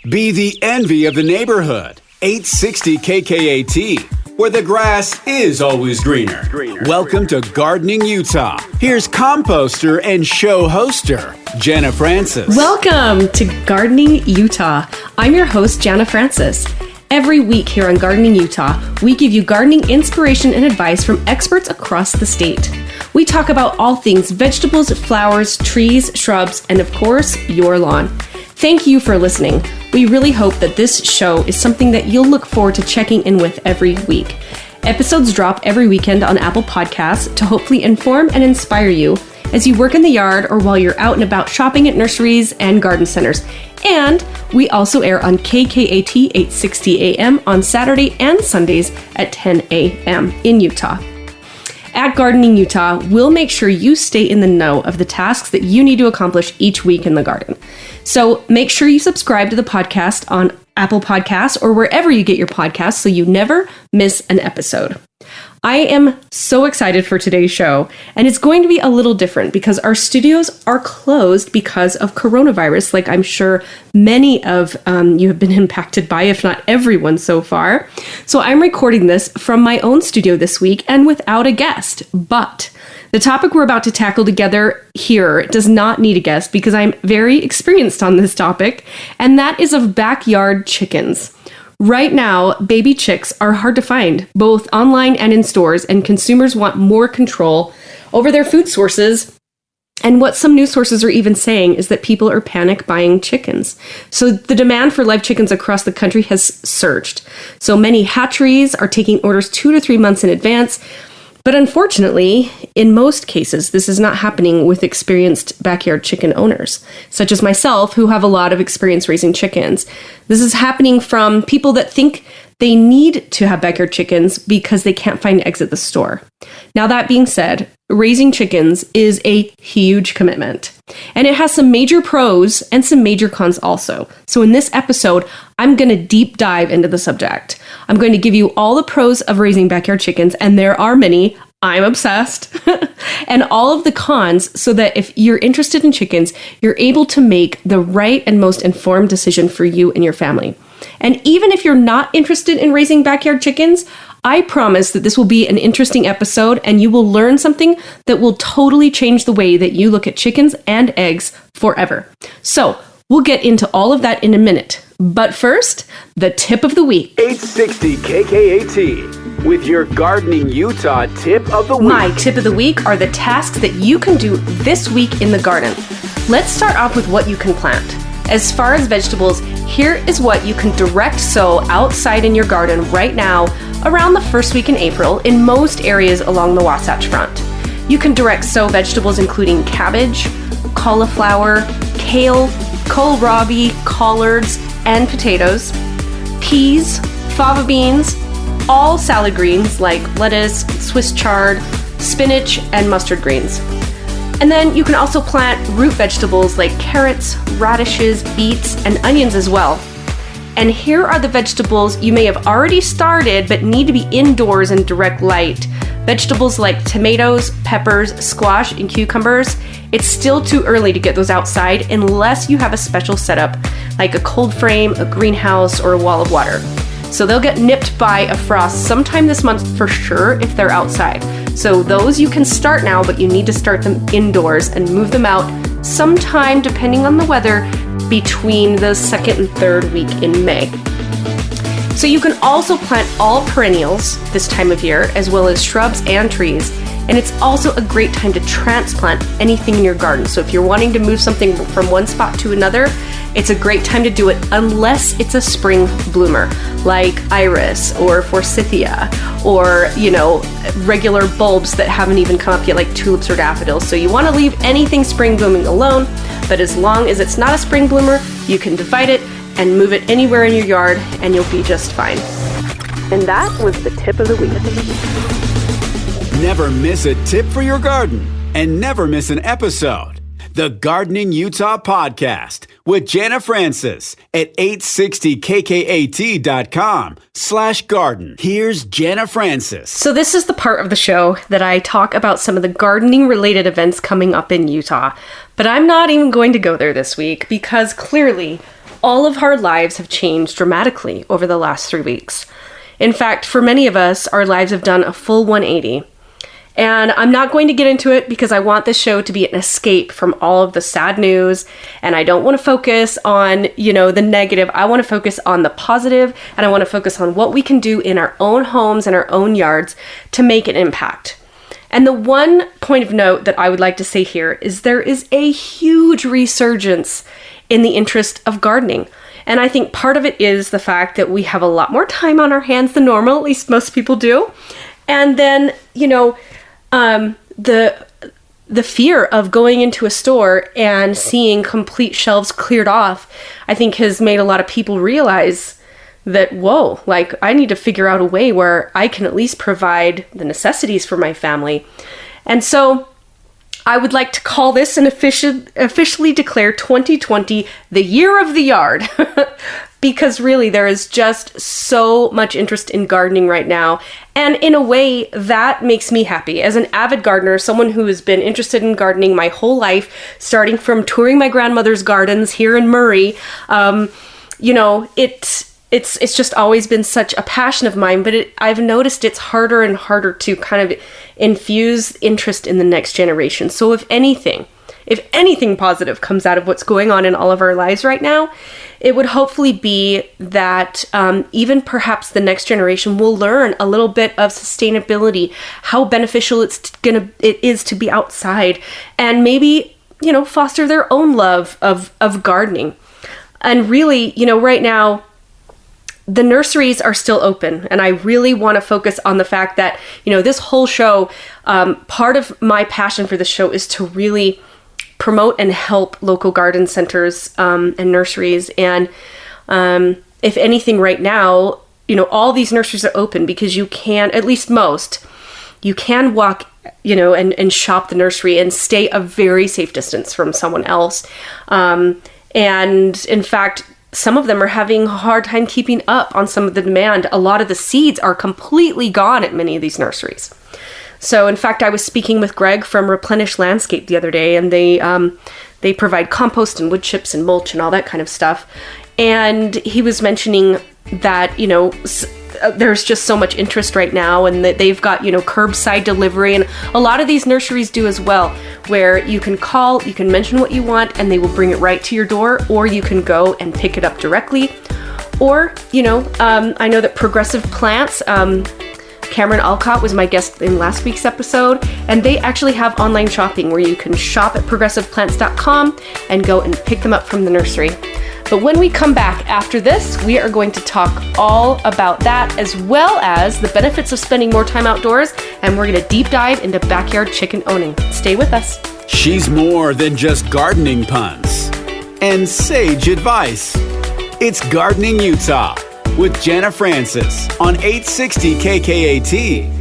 Be the envy of the neighborhood. 860 KKAT, where the grass is always greener. Welcome to Gardening Utah. Here's composter and show hoster, Jana Francis. Welcome to Gardening Utah. I'm your host, Jana Francis. Every week here on Gardening Utah, we give you gardening inspiration and advice from experts across the state. We talk about all things vegetables, flowers, trees, shrubs, and of course, your lawn. Thank you for listening. We really hope that this show is something that you'll look forward to checking in with every week. Episodes drop every weekend on Apple Podcasts to hopefully inform and inspire you as you work in the yard or while you're out and about shopping at nurseries and garden centers. And we also air on KKAT 860 AM on Saturday and Sundays at 10 a.m. in Utah. At Gardening Utah, we'll make sure you stay in the know of the tasks that you need to accomplish each week in the garden. So make sure you subscribe to the podcast on Apple Podcasts or wherever you get your podcasts so you never miss an episode. I am so excited for today's show, and it's going to be a little different because our studios are closed because of coronavirus, like I'm sure many of you have been impacted by, if not everyone so far. So I'm recording this from my own studio this week and without a guest, but the topic we're about to tackle together here does not need a guest because I'm very experienced on this topic, and that is of backyard chickens. Right now, baby chicks are hard to find, both online and in stores, and consumers want more control over their food sources. And what some news sources are even saying is that people are panic buying chickens. So the demand for live chickens across the country has surged. So many hatcheries are taking orders 2 to 3 months in advance. But unfortunately, in most cases, this is not happening with experienced backyard chicken owners, such as myself, who have a lot of experience raising chickens. This is happening from people that think they need to have backyard chickens because they can't find eggs at the store. Now, that being said, raising chickens is a huge commitment, and it has some major pros and some major cons also. So in this episode, I'm going to deep dive into the subject. I'm going to give you all the pros of raising backyard chickens, and there are many. I'm obsessed. And all of the cons so that if you're interested in chickens, you're able to make the right and most informed decision for you and your family. And even if you're not interested in raising backyard chickens, I promise that this will be an interesting episode and you will learn something that will totally change the way that you look at chickens and eggs forever. So we'll get into all of that in a minute. But first, the tip of the week. 860 KKAT with your Gardening Utah tip of the week. My tip of the week are the tasks that you can do this week in the garden. Let's start off with what you can plant. As far as vegetables, here is what you can direct sow outside in your garden right now around the first week in April in most areas along the Wasatch Front. You can direct sow vegetables including cabbage, cauliflower, kale, kohlrabi, collards, and potatoes, peas, fava beans, all salad greens like lettuce, Swiss chard, spinach, and mustard greens. And then you can also plant root vegetables like carrots, radishes, beets, and onions as well. And here are the vegetables you may have already started but need to be indoors in direct light. Vegetables like tomatoes, peppers, squash, and cucumbers. It's still too early to get those outside unless you have a special setup like a cold frame, a greenhouse, or a wall of water. So they'll get nipped by a frost sometime this month for sure if they're outside. So those you can start now, but you need to start them indoors and move them out sometime, depending on the weather, between the second and third week in May. So you can also plant all perennials this time of year, as well as shrubs and trees. And it's also a great time to transplant anything in your garden. So if you're wanting to move something from one spot to another, it's a great time to do it unless it's a spring bloomer, like iris or forsythia, or, regular bulbs that haven't even come up yet, like tulips or daffodils. So you want to leave anything spring blooming alone, but as long as it's not a spring bloomer, you can divide it and move it anywhere in your yard and you'll be just fine. And that was the tip of the week. Never miss a tip for your garden and never miss an episode. The Gardening Utah Podcast with Jana Francis at 860kkat.com/garden. Here's Jana Francis. So this is the part of the show that I talk about some of the gardening related events coming up in Utah. But I'm not even going to go there this week because clearly all of our lives have changed dramatically over the last 3 weeks. In fact, for many of us, our lives have done a full 180. And I'm not going to get into it because I want this show to be an escape from all of the sad news. And I don't want to focus on, the negative. I want to focus on the positive, and I want to focus on what we can do in our own homes and our own yards to make an impact. And the one point of note that I would like to say here is there is a huge resurgence in the interest of gardening. And I think part of it is the fact that we have a lot more time on our hands than normal, at least most people do. And then, the fear of going into a store and seeing complete shelves cleared off, I think has made a lot of people realize that, whoa, I need to figure out a way where I can at least provide the necessities for my family. And so I would like to call this and officially declare 2020 the year of the yard. Because really, there is just so much interest in gardening right now. And in a way, that makes me happy. As an avid gardener, someone who has been interested in gardening my whole life, starting from touring my grandmother's gardens here in Murray, it's just always been such a passion of mine. But I've noticed it's harder and harder to kind of infuse interest in the next generation. So if anything positive comes out of what's going on in all of our lives right now, it would hopefully be that even perhaps the next generation will learn a little bit of sustainability, how beneficial it is to be outside, and maybe, foster their own love of gardening. And really, right now, the nurseries are still open, and I really want to focus on the fact that, this whole show, part of my passion for the show is to really promote and help local garden centers and nurseries. And if anything right now, all these nurseries are open because you can, at least most, you can walk, and shop the nursery and stay a very safe distance from someone else. And in fact, some of them are having a hard time keeping up on some of the demand. A lot of the seeds are completely gone at many of these nurseries. So, in fact, I was speaking with Greg from Replenish Landscape the other day, and they provide compost and wood chips and mulch and all that kind of stuff. And he was mentioning that, there's just so much interest right now, and that they've got, curbside delivery, and a lot of these nurseries do as well, where you can call, you can mention what you want, and they will bring it right to your door, or you can go and pick it up directly. Or, I know that Progressive Plants, Cameron Alcott was my guest in last week's episode, and they actually have online shopping where you can shop at progressiveplants.com and go and pick them up from the nursery. But when we come back after this, we are going to talk all about that, as well as the benefits of spending more time outdoors, and we're going to deep dive into backyard chicken owning. Stay with us. She's more than just gardening puns and sage advice. It's Gardening Utah with Jana Francis on 860 KKAT.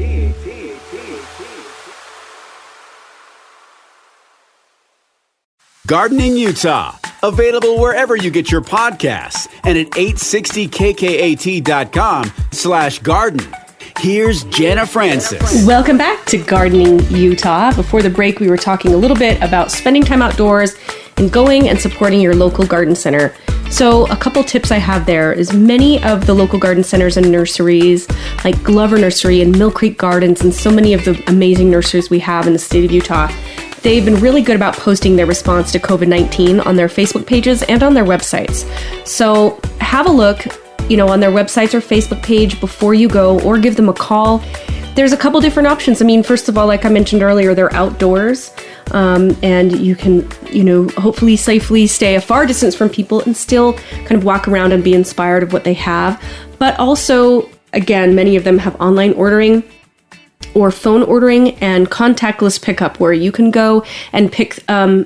Gardening Utah, available wherever you get your podcasts and at 860kkat.com/garden. Here's Jana Francis. Welcome back to Gardening Utah. Before the break, we were talking a little bit about spending time outdoors and going and supporting your local garden center. So a couple tips I have there is many of the local garden centers and nurseries, like Glover Nursery and Mill Creek Gardens, and so many of the amazing nurseries we have in the state of Utah, they've been really good about posting their response to COVID-19 on their Facebook pages and on their websites. So have a look, on their websites or Facebook page before you go, or give them a call. There's a couple different options. I mean, first of all, like I mentioned earlier, they're outdoors, and you can, hopefully safely stay a far distance from people and still kind of walk around and be inspired of what they have. But also, again, many of them have online ordering or phone ordering and contactless pickup, where you can go and pick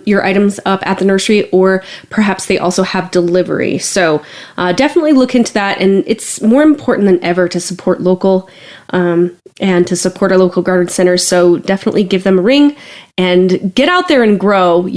your items up at the nursery, or perhaps they also have delivery. So definitely look into that. And it's more important than ever to support local and to support our local garden centers. So definitely give them a ring and get out there and grow,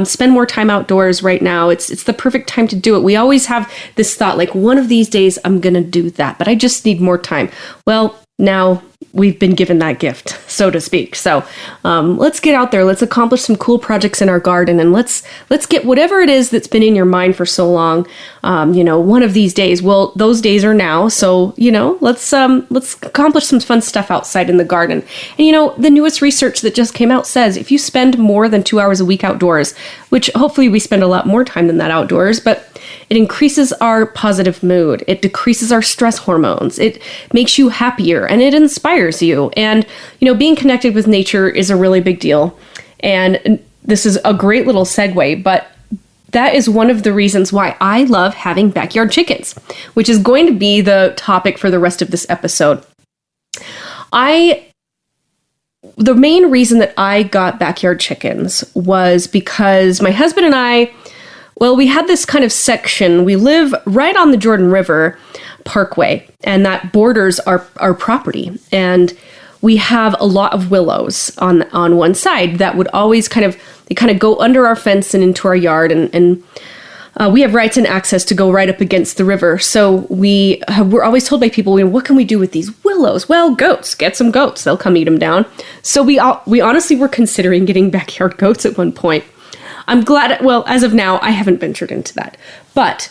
spend more time outdoors right now. It's the perfect time to do it. We always have this thought, like, one of these days I'm going to do that, but I just need more time. Well, now we've been given that gift, so to speak. So let's get out there. Let's accomplish some cool projects in our garden, and let's get whatever it is that's been in your mind for so long. One of these days. Well, those days are now. So let's accomplish some fun stuff outside in the garden. And the newest research that just came out says if you spend more than 2 hours a week outdoors, which hopefully we spend a lot more time than that outdoors, but it increases our positive mood. It decreases our stress hormones. It makes you happier, and it inspires you. And, being connected with nature is a really big deal. And this is a great little segue, but that is one of the reasons why I love having backyard chickens, which is going to be the topic for the rest of this episode. The main reason that I got backyard chickens was because my husband and I, we had this kind of section. We live right on the Jordan River Parkway, and that borders our property. And we have a lot of willows on one side that would always kind of go under our fence and into our yard. And we have rights and access to go right up against the river. So we're always told by people, what can we do with these willows? Well, goats. Get some goats. They'll come eat them down. So we honestly were considering getting backyard goats at one point. I'm glad, as of now, I haven't ventured into that. But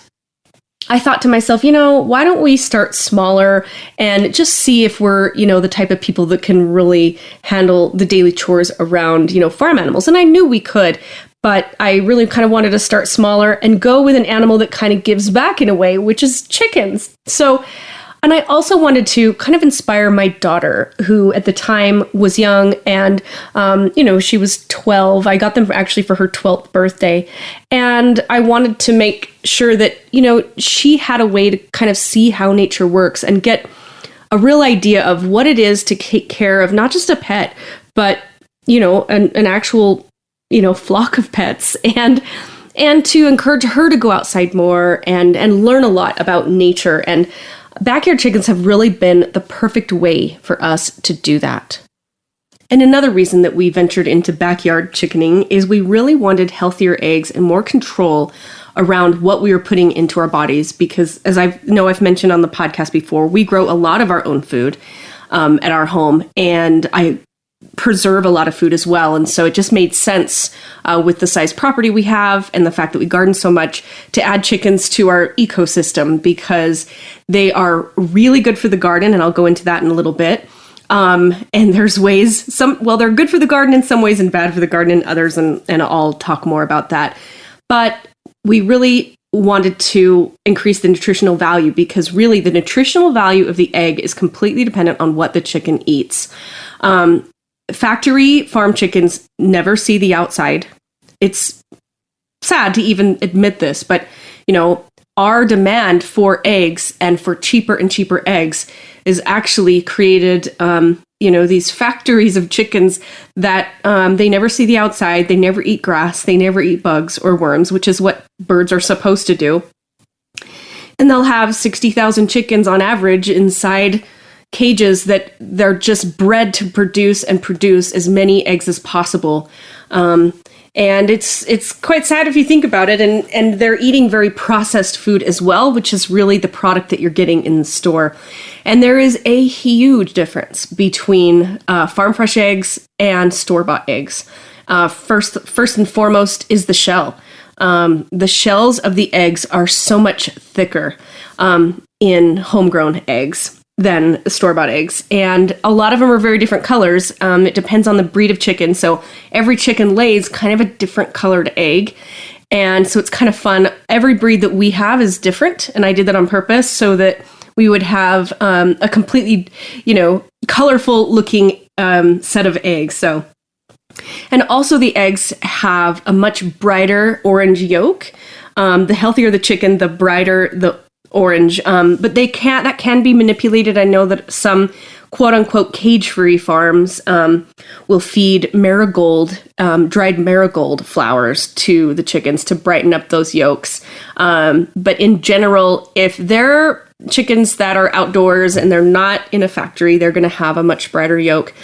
I thought to myself, why don't we start smaller and just see if we're, the type of people that can really handle the daily chores around, farm animals. And I knew we could, but I really kind of wanted to start smaller and go with an animal that kind of gives back in a way, which is chickens. And I also wanted to kind of inspire my daughter, who at the time was young, and, she was 12. I got them actually for her 12th birthday. And I wanted to make sure that, she had a way to kind of see how nature works and get a real idea of what it is to take care of not just a pet, but, an actual, flock of pets. And to encourage her to go outside more and learn a lot about nature. And backyard chickens have really been the perfect way for us to do that. And another reason that we ventured into backyard chickening is we really wanted healthier eggs and more control around what we were putting into our bodies, because as I've mentioned on the podcast before, we grow a lot of our own food at our home, and I preserve a lot of food as well. And so it just made sense with the size property we have and the fact that we garden so much to add chickens to our ecosystem, because they are really good for the garden. And I'll go into that in a little bit. And there's ways, they're good for the garden in some ways and bad for the garden in others. And I'll talk more about that. But we really wanted to increase the nutritional value, because really the nutritional value of the egg is completely dependent on what the chicken eats. Factory farm chickens never see the outside. It's sad to even admit this, but our demand for eggs and for cheaper and cheaper eggs is actually created, these factories of chickens that they never see the outside. They never eat grass. They never eat bugs or worms, which is what birds are supposed to do. And they'll have 60,000 chickens on average inside cages that they're just bred to produce as many eggs as possible. And it's quite sad if you think about it. And they're eating very processed food as well, which is really the product that you're getting in the store. And there is a huge difference between farm fresh eggs and store-bought eggs. First and foremost is the shell. The shells of the eggs are so much thicker in homegrown eggs than store-bought eggs. And a lot of them are very different colors. It depends on the breed of chicken. So every chicken lays kind of a different colored egg. And so it's kind of fun. Every breed that we have is different. And I did that on purpose so that we would have a completely, colorful looking set of eggs. And also the eggs have a much brighter orange yolk. The healthier the chicken, the brighter the orange, but that can be manipulated. I know that some quote unquote cage-free farms will feed dried marigold flowers to the chickens to brighten up those yolks. But in general, if they're chickens that are outdoors and they're not in a factory, they're going to have a much brighter yolk.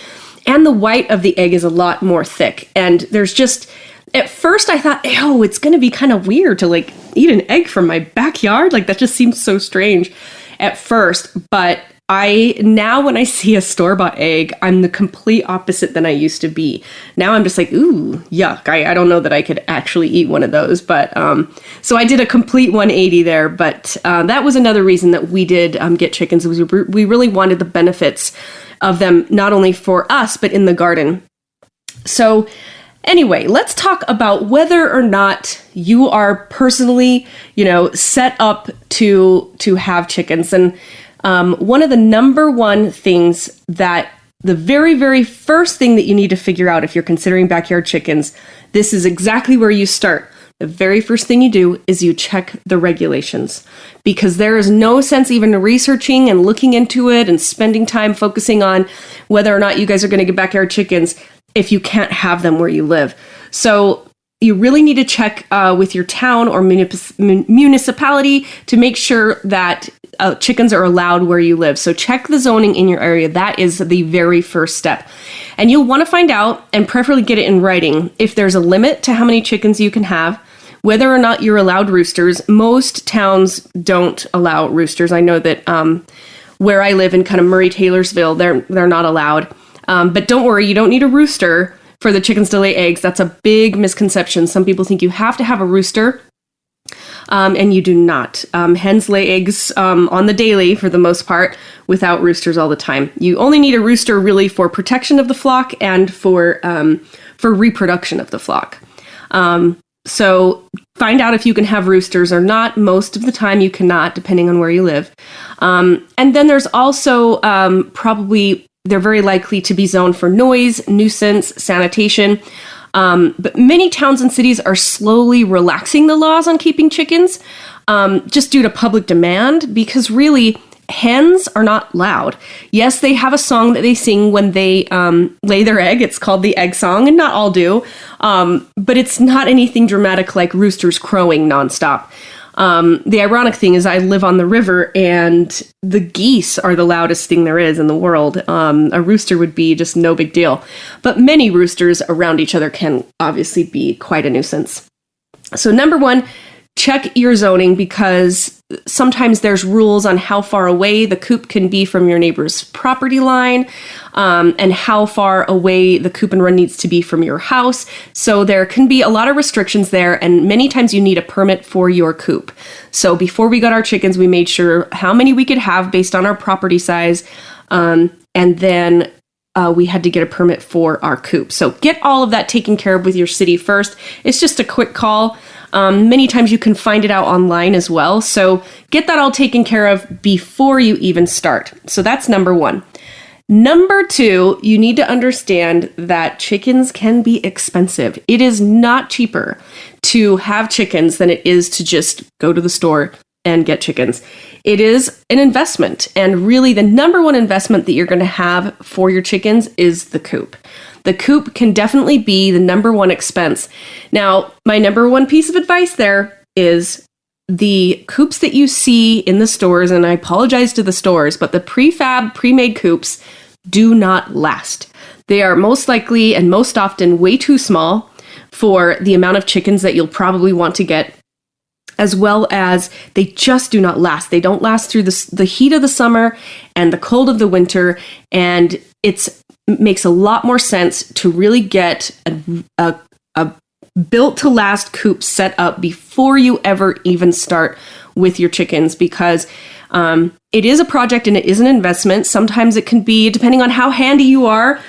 And the white of the egg is a lot more thick. And there's just, at first I thought, oh, it's going to be kind of weird to like eat an egg from my backyard. Like that just seems so strange at first. But now when I see a store-bought egg, I'm the complete opposite than I used to be. Now I'm just like, ooh, yuck. I don't know that I could actually eat one of those. But so I did a complete 180 there. But that was another reason that we did get chickens. Was we really wanted the benefits of them, not only for us, but in the garden. So anyway, let's talk about whether or not you are personally, set up to have chickens. And one of the number one things that the very, very first thing that you need to figure out if you're considering backyard chickens, this is exactly where you start. The very first thing you do is you check the regulations, because there is no sense even researching and looking into it and spending time focusing on whether or not you guys are going to get backyard chickens if you can't have them where you live. So you really need to check with your town or municipality to make sure that chickens are allowed where you live. So check the zoning in your area. That is the very first step. And you'll want to find out, and preferably get it in writing, if there's a limit to how many chickens you can have, whether or not you're allowed roosters. Most towns don't allow roosters. I know that where I live in kind of Murray-Taylorsville, they're not allowed. But don't worry, you don't need a rooster for the chickens to lay eggs. That's a big misconception. Some people think you have to have a rooster, and you do not. Hens lay eggs on the daily for the most part without roosters all the time. You only need a rooster really for protection of the flock and for reproduction of the flock. So find out if you can have roosters or not. Most of the time you cannot, depending on where you live. And then there's also they're very likely to be zoned for noise, nuisance, sanitation. But many towns and cities are slowly relaxing the laws on keeping chickens, just due to public demand, because really, hens are not loud. Yes, they have a song that they sing when they lay their egg. It's called the egg song, and not all do. But it's not anything dramatic like roosters crowing nonstop. The ironic thing is I live on the river, and the geese are the loudest thing there is in the world. A rooster would be just no big deal. But many roosters around each other can obviously be quite a nuisance. So number one, check your zoning, because sometimes there's rules on how far away the coop can be from your neighbor's property line, and how far away the coop and run needs to be from your house. So there can be a lot of restrictions there, and many times you need a permit for your coop. So before we got our chickens, we made sure how many we could have based on our property size, and then we had to get a permit for our coop. So get all of that taken care of with your city first. It's just a quick call. Many times you can find it out online as well. So get that all taken care of before you even start. So that's number one. Number two, you need to understand that chickens can be expensive. It is not cheaper to have chickens than it is to just go to the store and get chickens. It is an investment. And really the number one investment that you're going to have for your chickens is the coop. The coop can definitely be the number one expense. Now, my number one piece of advice there is the coops that you see in the stores, and I apologize to the stores, but the pre-made coops do not last. They are most likely and most often way too small for the amount of chickens that you'll probably want to get, as well as they just do not last. They don't last through the heat of the summer and the cold of the winter, and it makes a lot more sense to really get a built to last coop set up before you ever even start with your chickens, because it is a project and it is an investment. Sometimes it can be, depending on how handy you are,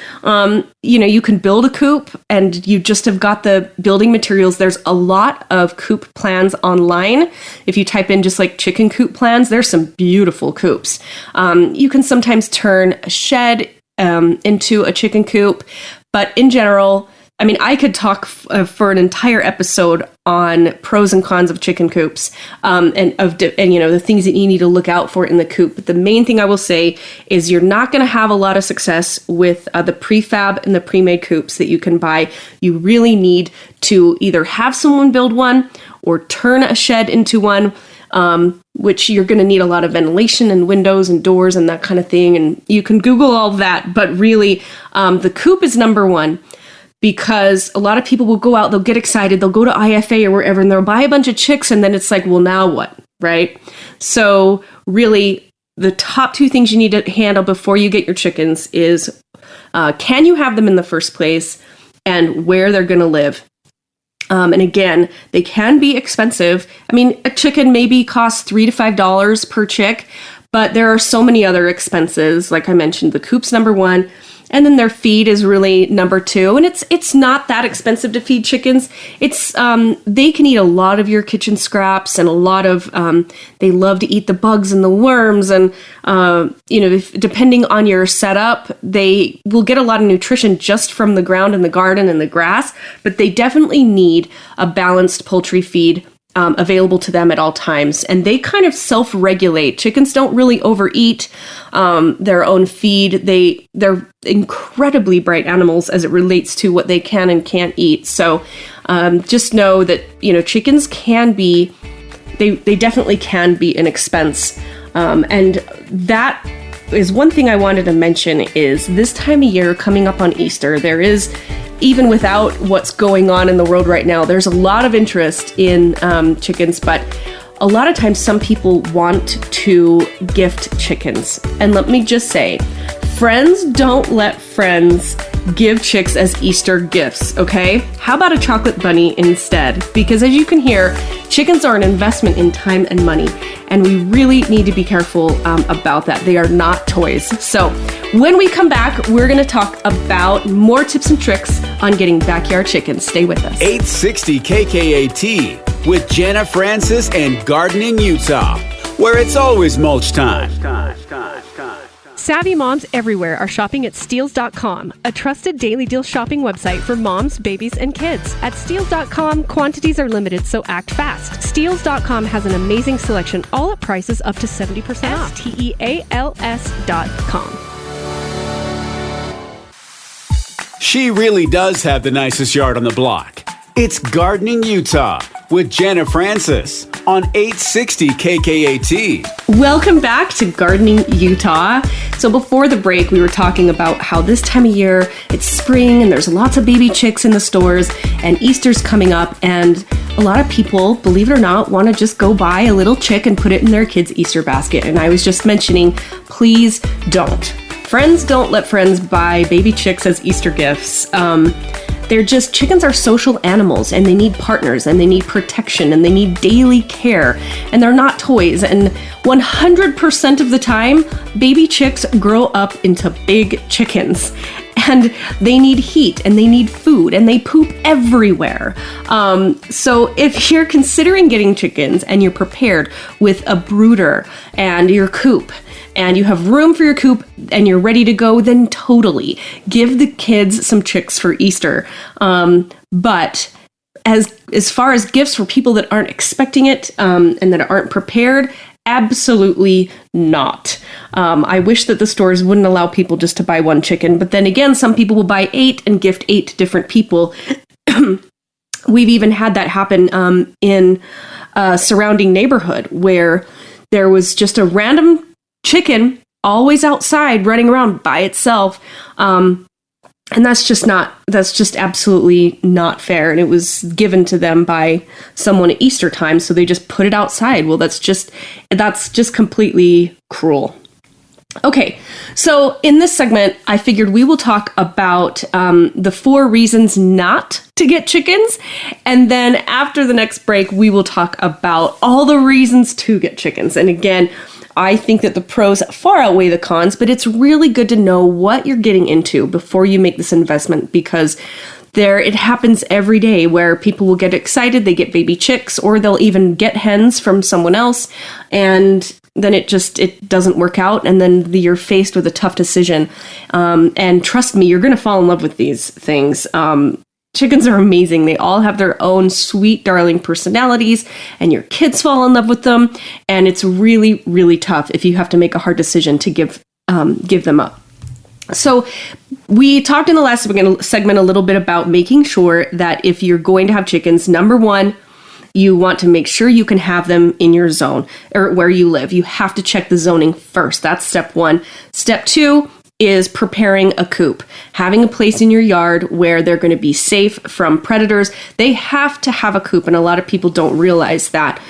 you can build a coop and you just have got the building materials. There's a lot of coop plans online. If you type in just like chicken coop plans, there's some beautiful coops. You can sometimes turn a shed into a chicken coop, but in general, I mean, I could talk for an entire episode on pros and cons of chicken coops, and the things that you need to look out for in the coop. But the main thing I will say is you're not going to have a lot of success with the prefab and the pre-made coops that you can buy. You really need to either have someone build one or turn a shed into one. which you're going to need a lot of ventilation and windows and doors and that kind of thing. And you can Google all that, but really the coop is number one. Because a lot of people will go out, they'll get excited, they'll go to IFA or wherever, and they'll buy a bunch of chicks, and then it's like, well, now what, right? So really, the top two things you need to handle before you get your chickens is, can you have them in the first place, and where they're going to live. And again, they can be expensive. I mean, a chicken maybe costs $3 to $5 per chick, but there are so many other expenses. Like I mentioned, the coop's number one. And then their feed is really number two. And it's not that expensive to feed chickens. It's they can eat a lot of your kitchen scraps and a lot of they love to eat the bugs and the worms. And depending on your setup, they will get a lot of nutrition just from the ground and the garden and the grass. But they definitely need a balanced poultry feed available to them at all times. And they kind of self-regulate. Chickens don't really overeat their own feed. They're incredibly bright animals as it relates to what they can and can't eat. So just know that, chickens can be, they definitely can be an expense. And that is one thing I wanted to mention is this time of year coming up on Easter, there is, even without what's going on in the world right now, there's a lot of interest in chickens, but a lot of times some people want to gift chickens. And let me just say, friends don't let friends give chicks as Easter gifts, okay? How about a chocolate bunny instead? Because as you can hear, chickens are an investment in time and money, and we really need to be careful about that. They are not toys. So when we come back, we're going to talk about more tips and tricks on getting backyard chickens. Stay with us. 860 KKAT with Jana Francis and Gardening Utah, where it's always mulch time. Savvy moms everywhere are shopping at Steals.com, a trusted daily deal shopping website for moms, babies, and kids. At Steals.com, quantities are limited, so act fast. Steals.com has an amazing selection, all at prices up to 70% off. Steals.com. She really does have the nicest yard on the block. It's Gardening Utah with Jana Francis on 860 KKAT. Welcome back to Gardening Utah. So before the break, we were talking about how this time of year, it's spring and there's lots of baby chicks in the stores and Easter's coming up, and a lot of people, believe it or not, want to just go buy a little chick and put it in their kid's Easter basket. And I was just mentioning, please don't. Friends don't let friends buy baby chicks as Easter gifts. Chickens are social animals, and they need partners, and they need protection, and they need daily care, and they're not toys. And 100% of the time, baby chicks grow up into big chickens, and they need heat, and they need food, and they poop everywhere. So if you're considering getting chickens and you're prepared with a brooder and your coop, and you have room for your coop and you're ready to go, then totally give the kids some chicks for Easter. But as far as gifts for people that aren't expecting it and that aren't prepared, absolutely not. I wish that the stores wouldn't allow people just to buy one chicken, but then again, some people will buy 8 and gift 8 different people. We've even had that happen in a surrounding neighborhood where there was just a random chicken always outside running around by itself. And that's just absolutely not fair. And it was given to them by someone at Easter time. So they just put it outside. Well, that's just completely cruel. Okay. So in this segment, I figured we will talk about the 4 reasons not to get chickens. And then after the next break, we will talk about all the reasons to get chickens. And again, I think that the pros far outweigh the cons, but it's really good to know what you're getting into before you make this investment, because it happens every day where people will get excited, they get baby chicks, or they'll even get hens from someone else, and then it doesn't work out, and then you're faced with a tough decision. And trust me, you're going to fall in love with these things. Chickens are amazing. They all have their own sweet, darling personalities, and your kids fall in love with them. And it's really, really tough if you have to make a hard decision to give them up. So we talked in the last segment a little bit about making sure that if you're going to have chickens, number one, you want to make sure you can have them in your zone or where you live. You have to check the zoning first. That's step one. Step two is preparing a coop, having a place in your yard where they're going to be safe from predators. They have to have a coop, and a lot of people don't realize that.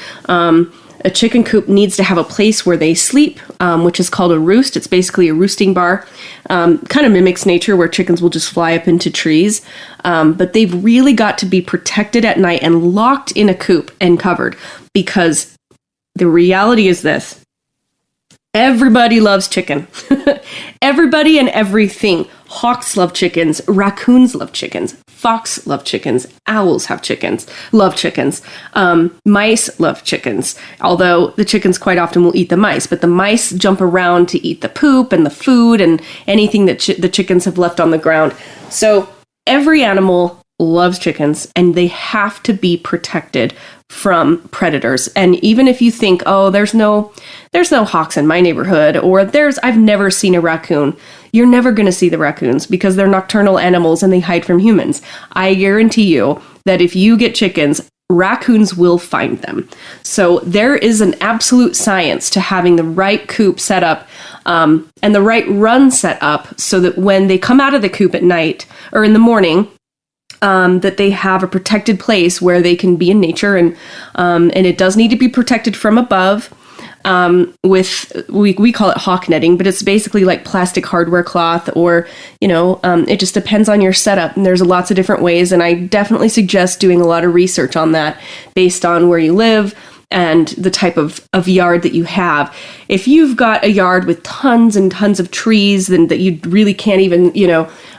A chicken coop needs to have a place where they sleep, which is called a roost. It's basically a roosting bar. Kind of mimics nature where chickens will just fly up into trees. But they've really got to be protected at night and locked in a coop and covered, because the reality is this. Everybody loves chicken. Everybody and everything. Hawks love chickens. Raccoons love chickens. Fox love chickens. Owls have chickens. Love chickens. Mice love chickens. Although the chickens quite often will eat the mice. But the mice jump around to eat the poop and the food and anything that the chickens have left on the ground. So every animal loves chickens, and they have to be protected from predators. And even if you think, oh, there's no hawks in my neighborhood, or I've never seen a raccoon, you're never going to see the raccoons because they're nocturnal animals and they hide from humans. I guarantee you that if you get chickens, raccoons will find them. So there is an absolute science to having the right coop set up and the right run set up so that when they come out of the coop at night or in the morning, that they have a protected place where they can be in nature, and it does need to be protected from above with we call it hawk netting, but it's basically like plastic hardware cloth, or it just depends on your setup, and there's lots of different ways, and I definitely suggest doing a lot of research on that based on where you live and the type of yard that you have. If you've got a yard with tons and tons of trees, then that you really can't even,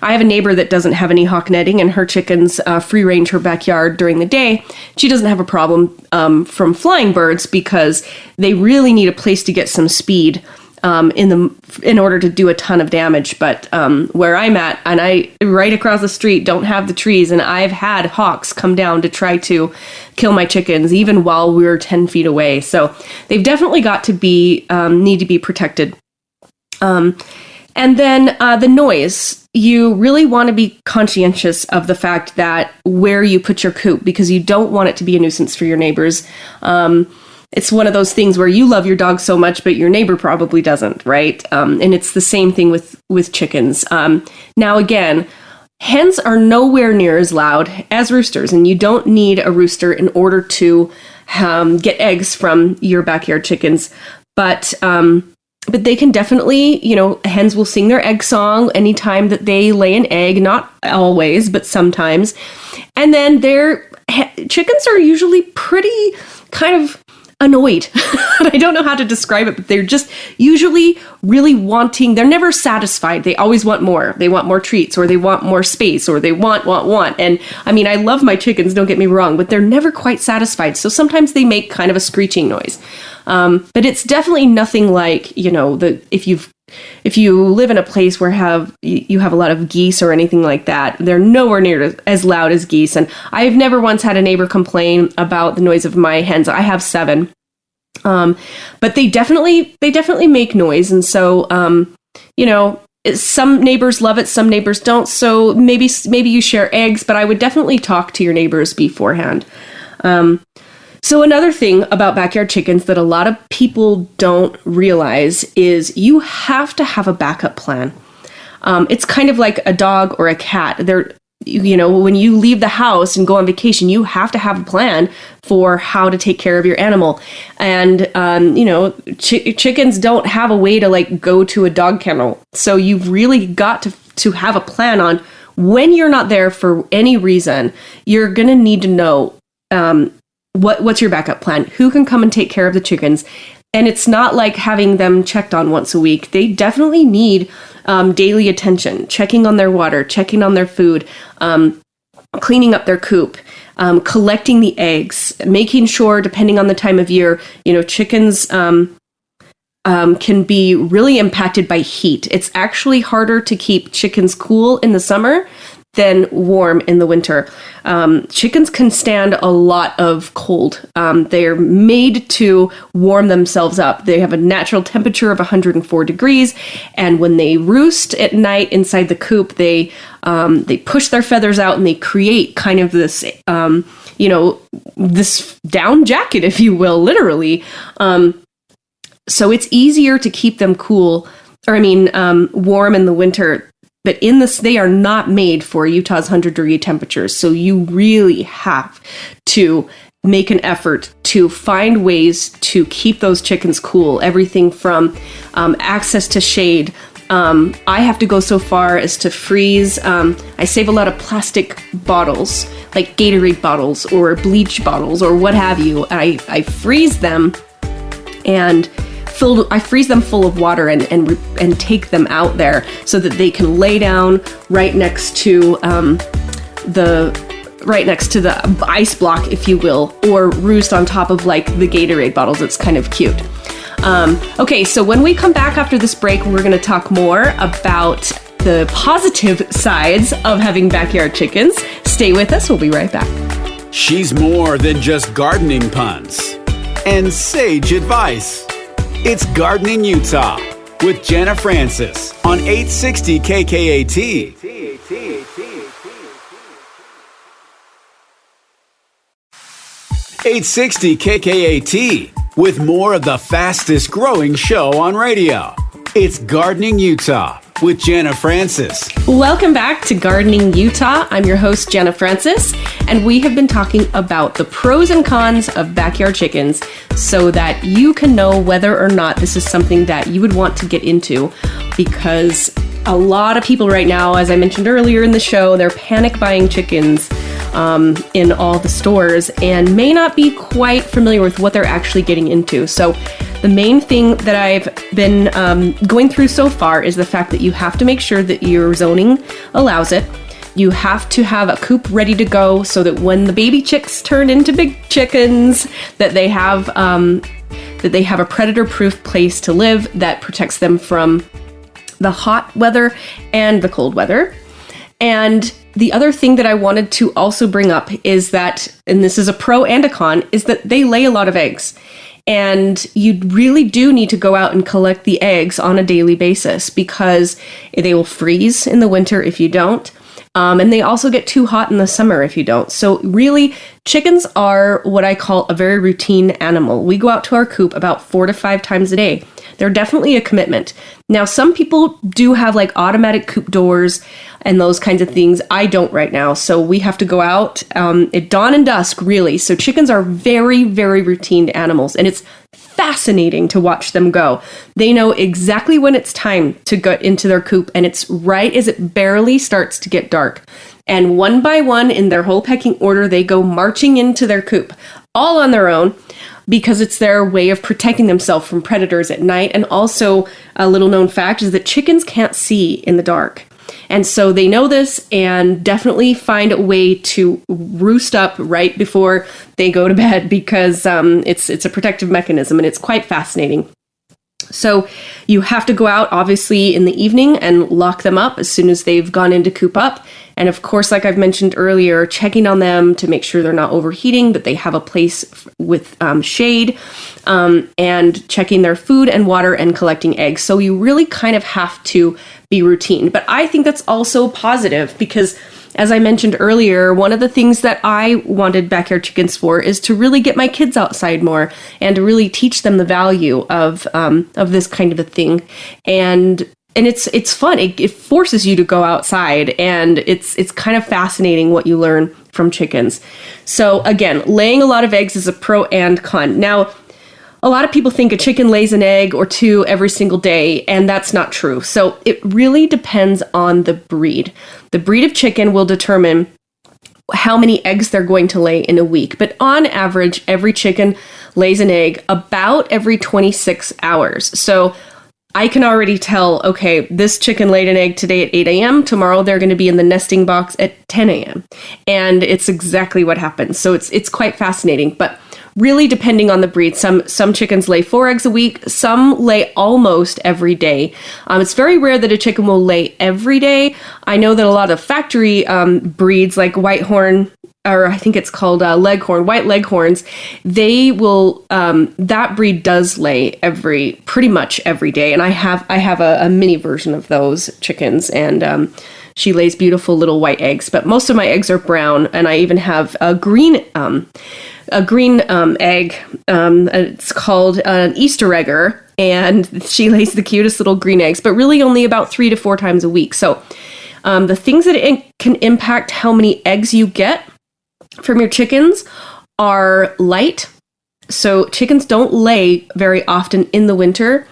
I have a neighbor that doesn't have any hawk netting, and her chickens free range her backyard during the day. She doesn't have a problem from flying birds because they really need a place to get some speed in order to do a ton of damage. But where I'm at, and I right across the street don't have the trees, and I've had hawks come down to try to kill my chickens even while we were 10 feet away. So they've definitely got to be need to be protected. And then the noise. You really want to be conscientious of the fact that where you put your coop, because you don't want it to be a nuisance for your neighbors. It's one of those things where you love your dog so much, but your neighbor probably doesn't, right? And it's the same thing with chickens. Now, again, hens are nowhere near as loud as roosters, and you don't need a rooster in order to get eggs from your backyard chickens. But they can definitely, hens will sing their egg song anytime that they lay an egg, not always, but sometimes. And then chickens are usually pretty kind of annoyed. I don't know how to describe it, but they're just usually really wanting, they're never satisfied. They always want more. They want more treats, or they want more space, or they want. And I mean, I love my chickens, don't get me wrong, but they're never quite satisfied. So sometimes they make kind of a screeching noise. But it's definitely nothing like, if you live in a place where you have a lot of geese or anything like that, they're nowhere near as loud as geese. And I've never once had a neighbor complain about the noise of my hens. I have 7. But they definitely make noise. And so, some neighbors love it, some neighbors don't. So maybe you share eggs, but I would definitely talk to your neighbors beforehand. So another thing about backyard chickens that a lot of people don't realize is you have to have a backup plan. It's kind of like a dog or a cat. When you leave the house and go on vacation, you have to have a plan for how to take care of your animal. And, chickens don't have a way to go to a dog kennel. So you've really got to have a plan on when you're not there for any reason. You're going to need to know, what's your backup plan? Who can come and take care of the chickens? And it's not like having them checked on once a week. They definitely need daily attention, checking on their water, checking on their food, cleaning up their coop, collecting the eggs, making sure, depending on the time of year, chickens can be really impacted by heat. It's actually harder to keep chickens cool in the summer than warm in the winter. Chickens can stand a lot of cold. They're made to warm themselves up. They have a natural temperature of 104 degrees, and when they roost at night inside the coop, they push their feathers out and they create kind of this this down jacket, if you will, literally. So it's easier to keep them cool, warm in the winter. But in this, they are not made for Utah's 100-degree temperatures. So you really have to make an effort to find ways to keep those chickens cool. Everything from access to shade. I have to go so far as to freeze. I save a lot of plastic bottles, like Gatorade bottles or bleach bottles or what have you. I freeze them and I freeze them full of water and take them out there so that they can lay down right next to the ice block, if you will, or roost on top of like the Gatorade bottles. It's kind of cute. Okay, so when we come back after this break, we're going to talk more about the positive sides of having backyard chickens. Stay with us. We'll be right back. She's more than just gardening puns and sage advice. It's Gardening Utah with Jana Francis on 860 KKAT. 860 KKAT with more of the fastest growing show on radio. It's Gardening Utah with Jana Francis. Welcome back to Gardening Utah. I'm your host, Jana Francis, and we have been talking about the pros and cons of backyard chickens so that you can know whether or not this is something that you would want to get into, because a lot of people right now, as I mentioned earlier in the show, they're panic buying chickens in all the stores and may not be quite familiar with what they're actually getting into. So the main thing that I've been going through so far is the fact that you have to make sure that your zoning allows it. You have to have a coop ready to go so that when the baby chicks turn into big chickens, that they have a predator-proof place to live that protects them from the hot weather and the cold weather. And the other thing that I wanted to also bring up is that, and this is a pro and a con, is that they lay a lot of eggs. And you really do need to go out and collect the eggs on a daily basis because they will freeze in the winter if you don't. And they also get too hot in the summer if you don't. So really, chickens are what I call a very routine animal. We go out to our coop about 4 to 5 times a day. They're definitely a commitment. Now, some people do have like automatic coop doors and those kinds of things. I don't right now. So we have to go out at dawn and dusk, really. So chickens are very, very routine animals. And it's fascinating to watch them go. They know exactly when it's time to go into their coop, and it's right as it barely starts to get dark. And one by one, in their whole pecking order, they go marching into their coop, all on their own, because it's their way of protecting themselves from predators at night. And also, a little known fact is that chickens can't see in the dark. And so they know this and definitely find a way to roost up right before they go to bed because it's a protective mechanism, and it's quite fascinating. So you have to go out, obviously, in the evening and lock them up as soon as they've gone into coop up. And of course, like I've mentioned earlier, checking on them to make sure they're not overheating, that they have a place with shade, and checking their food and water and collecting eggs. So you really kind of have to be routine. But I think that's also positive because, as I mentioned earlier, one of the things that I wanted backyard chickens for is to really get my kids outside more and to really teach them the value of this kind of a thing. And it's fun. It forces you to go outside, and it's kind of fascinating what you learn from chickens. So again, laying a lot of eggs is a pro and con. Now, a lot of people think a chicken lays an egg or two every single day, and that's not true. So it really depends on the breed. The breed of chicken will determine how many eggs they're going to lay in a week. But on average, every chicken lays an egg about every 26 hours. So I can already tell, okay, this chicken laid an egg today at 8 a.m. Tomorrow they're going to be in the nesting box at 10 a.m. And it's exactly what happens. So it's quite fascinating. But really depending on the breed. Some chickens lay 4 eggs a week. Some lay almost every day. It's very rare that a chicken will lay every day. I know that a lot of factory breeds like Whitehorn, or I think it's called Leghorn, white Leghorns, they will, that breed does lay pretty much every day. And I have a mini version of those chickens, and she lays beautiful little white eggs, but most of my eggs are brown, and I even have a green egg. It's called an Easter egger, and she lays the cutest little green eggs, but really only about 3 to 4 times a week. So the things that it can impact how many eggs you get from your chickens are light. So chickens don't lay very often in the winter,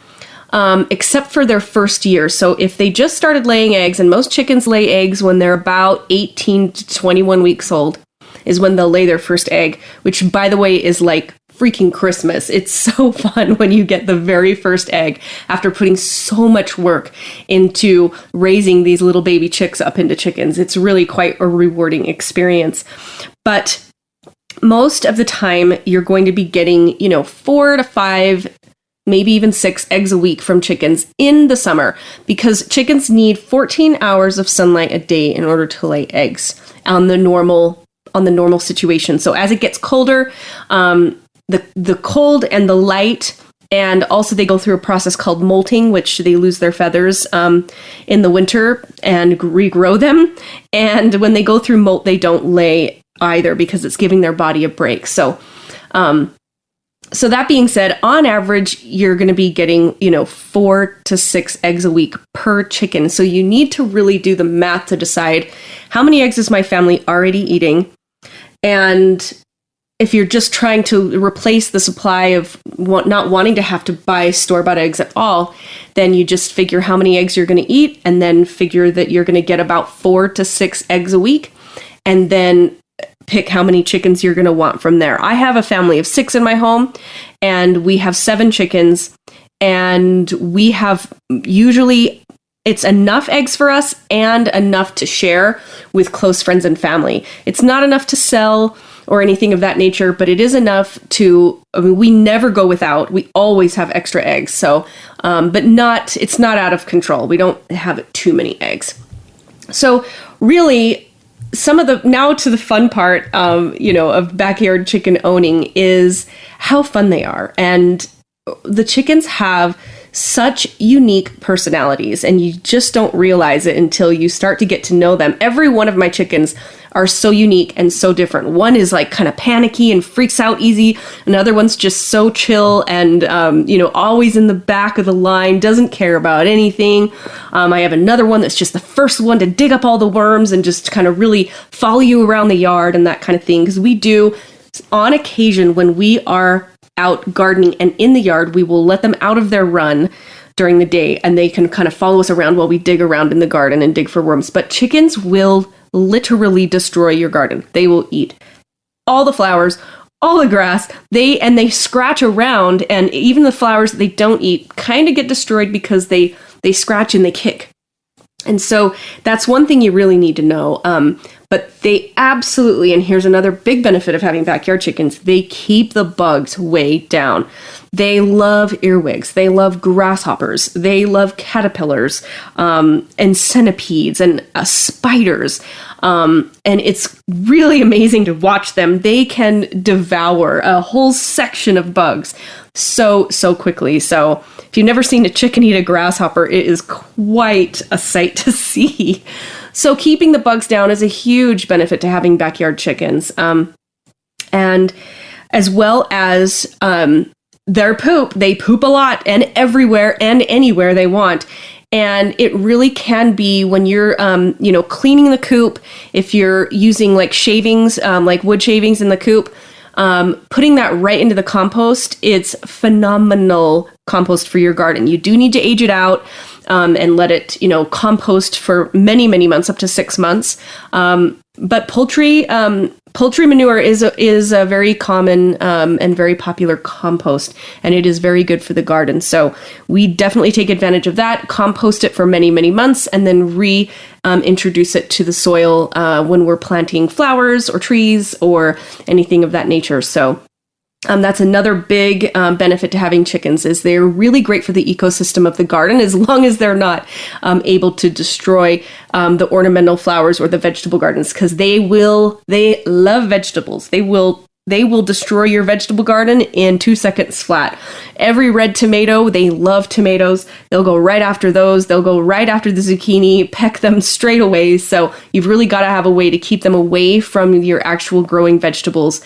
except for their first year. So if they just started laying eggs, and most chickens lay eggs when they're about 18 to 21 weeks old, is when they'll lay their first egg, which, by the way, is like freaking Christmas. It's so fun when you get the very first egg after putting so much work into raising these little baby chicks up into chickens. It's really quite a rewarding experience. But most of the time, you're going to be getting, 4 to 5, maybe even 6 eggs a week from chickens in the summer, because chickens need 14 hours of sunlight a day in order to lay eggs on the normal situation. So as it gets colder, the cold and the light, and also they go through a process called molting, which they lose their feathers in the winter and regrow them. And when they go through molt, they don't lay either, because it's giving their body a break. So that being said, on average, you're going to be getting, 4 to 6 eggs a week per chicken. So you need to really do the math to decide how many eggs is my family already eating. And if you're just trying to replace the supply of not wanting to have to buy store-bought eggs at all, then you just figure how many eggs you're going to eat, and then figure that you're going to get about 4 to 6 eggs a week, and then pick how many chickens you're going to want from there. I have a family of 6 in my home, and we have 7 chickens, and we have usually, it's enough eggs for us and enough to share with close friends and family. It's not enough to sell or anything of that nature, but it is enough to, we never go without. We always have extra eggs. So, but it's not out of control. We don't have too many eggs. So really, now to the fun part, of backyard chicken owning is how fun they are. And the chickens have such unique personalities, and you just don't realize it until you start to get to know them. Every one of my chickens are so unique and so different. One is like kind of panicky and freaks out easy. Another one's just so chill and, always in the back of the line, doesn't care about anything. I have another one that's just the first one to dig up all the worms and just kind of really follow you around the yard and that kind of thing. Because we do, on occasion, when we are out gardening and in the yard, we will let them out of their run during the day, and they can kind of follow us around while we dig around in the garden and dig for worms. But chickens will literally destroy your garden. They will eat all the flowers, all the grass. They scratch around, and even the flowers that they don't eat kind of get destroyed because they scratch and they kick. And so that's one thing you really need to know. But they absolutely, and here's another big benefit of having backyard chickens, they keep the bugs way down. They love earwigs. They love grasshoppers. They love caterpillars, and centipedes and spiders. And it's really amazing to watch them. They can devour a whole section of bugs so quickly. So if you've never seen a chicken eat a grasshopper, it is quite a sight to see. So keeping the bugs down is a huge benefit to having backyard chickens. And as well as their poop, they poop a lot and everywhere and anywhere they want. And it really can be when you're, cleaning the coop, if you're using like shavings, like wood shavings in the coop, putting that right into the compost, it's phenomenal compost for your garden. You do need to age it out and let it, compost for many, many months, up to 6 months. But poultry manure is a very common and very popular compost, and it is very good for the garden. So we definitely take advantage of that, compost it for many, many months, and then introduce it to the soil when we're planting flowers or trees or anything of that nature. So That's another big benefit to having chickens is they're really great for the ecosystem of the garden as long as they're not able to destroy the ornamental flowers or the vegetable gardens, because they love vegetables. They will destroy your vegetable garden in 2 seconds flat. Every red tomato, they love tomatoes. They'll go right after those. They'll go right after the zucchini, peck them straight away. So you've really got to have a way to keep them away from your actual growing vegetables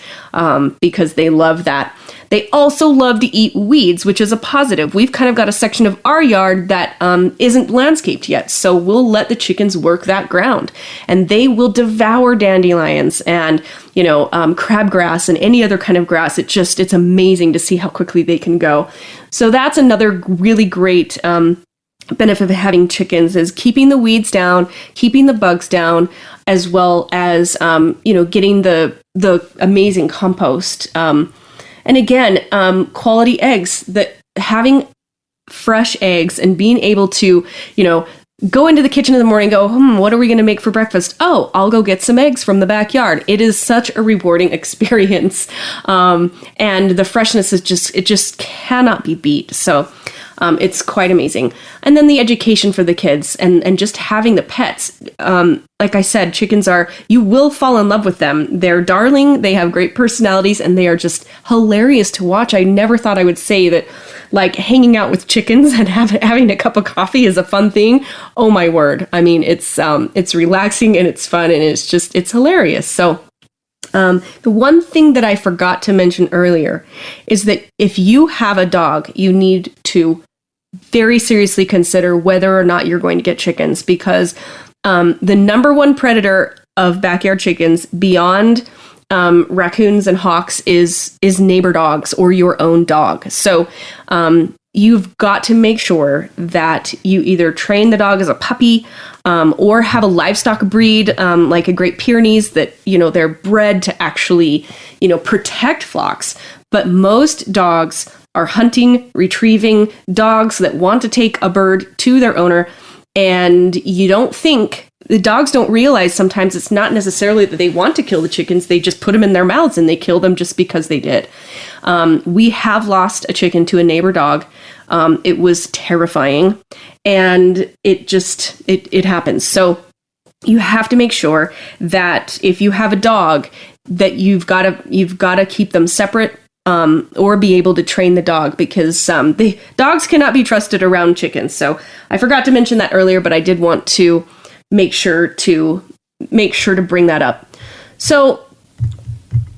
because they love that. They also love to eat weeds, which is a positive. We've kind of got a section of our yard that isn't landscaped yet, so we'll let the chickens work that ground. And they will devour dandelions and, crabgrass and any other kind of grass. It's amazing to see how quickly they can go. So that's another really great benefit of having chickens is keeping the weeds down, keeping the bugs down, as well as, getting the amazing compost. And again, quality eggs, that having fresh eggs and being able to, go into the kitchen in the morning and go, what are we going to make for breakfast? Oh, I'll go get some eggs from the backyard. It is such a rewarding experience. And the freshness is just cannot be beat. So it's quite amazing. And then the education for the kids and just having the pets. Like I said, chickens you will fall in love with them. They're darling. They have great personalities and they are just hilarious to watch. I never thought I would say that like hanging out with chickens and having a cup of coffee is a fun thing. Oh my word. I mean, it's relaxing and it's fun and it's hilarious. So the one thing that I forgot to mention earlier is that if you have a dog, you need to very seriously consider whether or not you're going to get chickens, because the number one predator of backyard chickens beyond raccoons and hawks is neighbor dogs or your own dog. So you've got to make sure that you either train the dog as a puppy or have a livestock breed like a Great Pyrenees that, they're bred to actually, protect flocks. But most dogs are hunting, retrieving dogs that want to take a bird to their owner. And the dogs don't realize sometimes it's not necessarily that they want to kill the chickens. They just put them in their mouths and they kill them just because they did. We have lost a chicken to a neighbor dog. It was terrifying and it happens. So you have to make sure that if you have a dog that you've got to keep them separate. Or be able to train the dog, because the dogs cannot be trusted around chickens. So I forgot to mention that earlier, but I did want to make sure to bring that up. So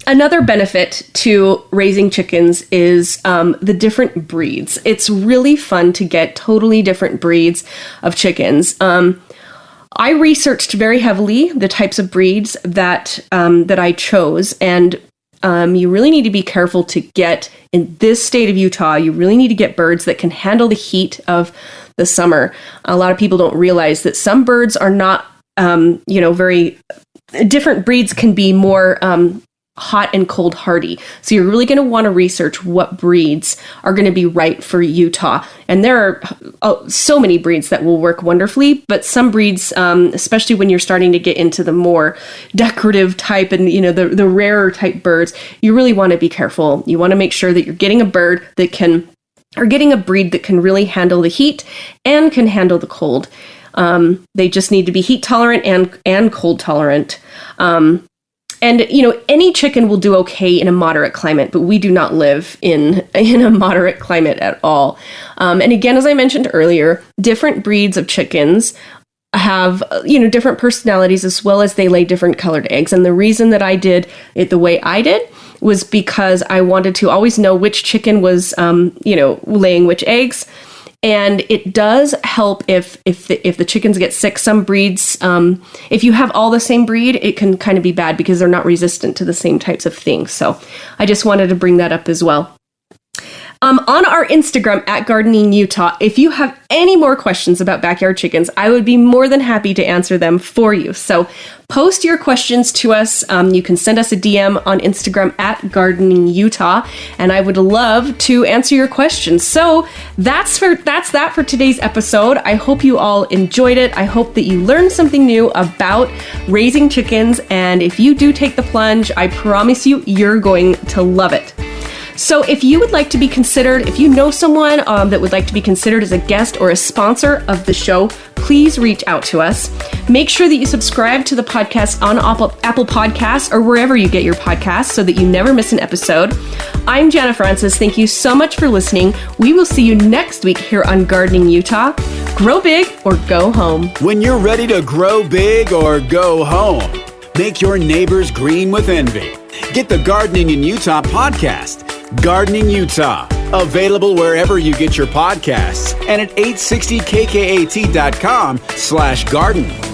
another benefit to raising chickens is the different breeds. It's really fun to get totally different breeds of chickens. I researched very heavily the types of breeds that I chose, and you really need to be careful to get, in this state of Utah, you really need to get birds that can handle the heat of the summer. A lot of people don't realize that some birds are not, very, different breeds can be more hot and cold hardy. So you're really going to want to research what breeds are going to be right for Utah. And there are so many breeds that will work wonderfully, but some breeds, especially when you're starting to get into the more decorative type and, the rarer type birds, you really want to be careful. You want to make sure that you're getting a breed that can really handle the heat and can handle the cold. They just need to be heat tolerant and cold tolerant. And, any chicken will do okay in a moderate climate, but we do not live in a moderate climate at all. And again, as I mentioned earlier, different breeds of chickens have, different personalities, as well as they lay different colored eggs. And the reason that I did it the way I did was because I wanted to always know which chicken was, laying which eggs. And it does help if the chickens get sick. Some breeds, if you have all the same breed, it can kind of be bad because they're not resistant to the same types of things. So I just wanted to bring that up as well. On our Instagram at Gardening Utah, if you have any more questions about backyard chickens, I would be more than happy to answer them for you. So post your questions to us. You can send us a DM on Instagram at Gardening Utah, and I would love to answer your questions. So that's that for today's episode. I hope you all enjoyed it. I hope that you learned something new about raising chickens, and if you do take the plunge, I promise you're going to love it. So if you would like to be considered, if you know someone that would like to be considered as a guest or a sponsor of the show, please reach out to us. Make sure that you subscribe to the podcast on Apple Podcasts or wherever you get your podcasts so that you never miss an episode. I'm Jana Francis. Thank you so much for listening. We will see you next week here on Gardening Utah. Grow big or go home. When you're ready to grow big or go home, make your neighbors green with envy. Get the Gardening in Utah podcast, Gardening Utah, available wherever you get your podcasts and at 860kkat.com/garden.